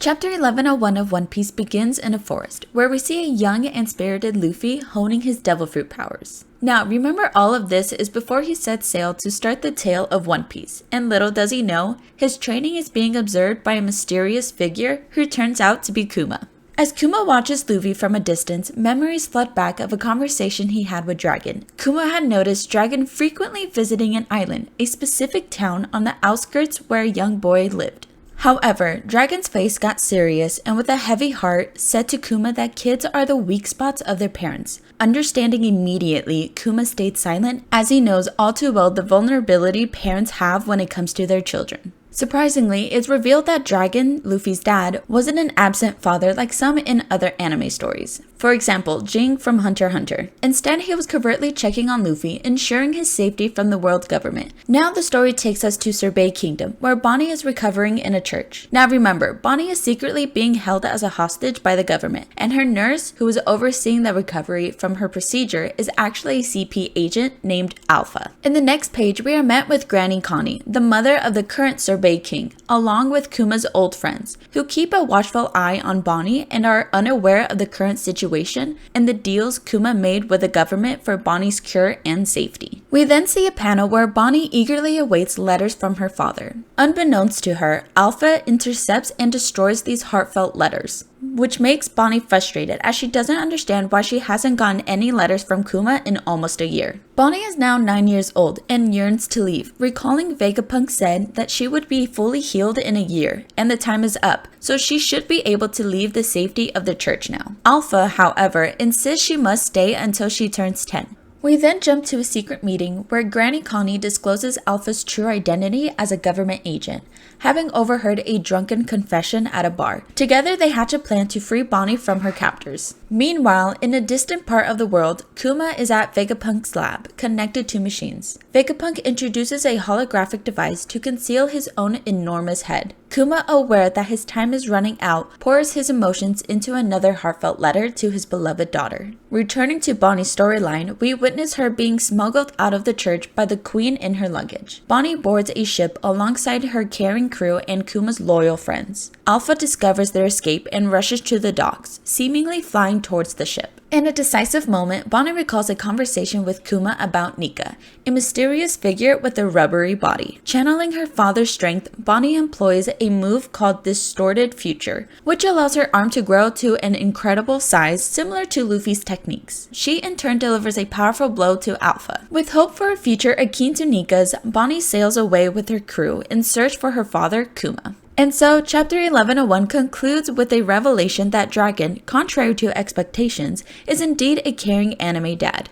Chapter 1101 of One Piece begins in a forest, where we see a young and spirited Luffy honing his devil fruit powers. Now, remember all of this is before he sets sail to start the tale of One Piece, and little does he know, his training is being observed by a mysterious figure who turns out to be Kuma. As Kuma watches Luffy from a distance, memories flood back of a conversation he had with Dragon. Kuma had noticed Dragon frequently visiting an island, a specific town on the outskirts where a young boy lived. However, Dragon's face got serious and with a heavy heart said to Kuma that kids are the weak spots of their parents. Understanding immediately, Kuma stayed silent as he knows all too well the vulnerability parents have when it comes to their children. Surprisingly, it's revealed that Dragon, Luffy's dad, wasn't an absent father like some in other anime stories. For example, Jing from Hunter x Hunter. Instead, he was covertly checking on Luffy, ensuring his safety from the world government. Now the story takes us to Sorbet Kingdom, where Bonnie is recovering in a church. Now remember, Bonnie is secretly being held as a hostage by the government, and her nurse, who is overseeing the recovery from her procedure, is actually a CP agent named Alpha. In the next page, we are met with Granny Connie, the mother of the current Sorbet King, along with Kuma's old friends, who keep a watchful eye on Bonnie and are unaware of the current situation and the deals Kuma made with the government for Bonnie's cure and safety. We then see a panel where Bonnie eagerly awaits letters from her father. Unbeknownst to her, Alpha intercepts and destroys these heartfelt letters, which makes Bonnie frustrated as she doesn't understand why she hasn't gotten any letters from Kuma in almost a year. Bonnie is now 9 years old and yearns to leave, recalling Vegapunk said that she would be fully healed in a year and the time is up, so she should be able to leave the safety of the church now. Alpha, however, insists she must stay until she turns 10. We then jump to a secret meeting where Granny Connie discloses Alpha's true identity as a government agent, having overheard a drunken confession at a bar. Together they hatch a plan to free Bonnie from her captors. Meanwhile, in a distant part of the world, Kuma is at Vegapunk's lab, connected to machines. Vegapunk introduces a holographic device to conceal his own enormous head. Kuma, aware that his time is running out, pours his emotions into another heartfelt letter to his beloved daughter. Returning to Bonnie's storyline, we witness her being smuggled out of the church by the queen in her luggage. Bonnie boards a ship alongside her caring crew and Kuma's loyal friends. Alpha discovers their escape and rushes to the docks, seemingly flying towards the ship. In a decisive moment, Bonnie recalls a conversation with Kuma about Nika, a mysterious figure with a rubbery body. Channeling her father's strength, Bonnie employs a move called Distorted Future, which allows her arm to grow to an incredible size similar to Luffy's techniques. She in turn delivers a powerful blow to Alpha. With hope for a future akin to Nika's, Bonnie sails away with her crew in search for her father, Kuma. And so, Chapter 1101 concludes with a revelation that Dragon, contrary to expectations, is indeed a caring anime dad.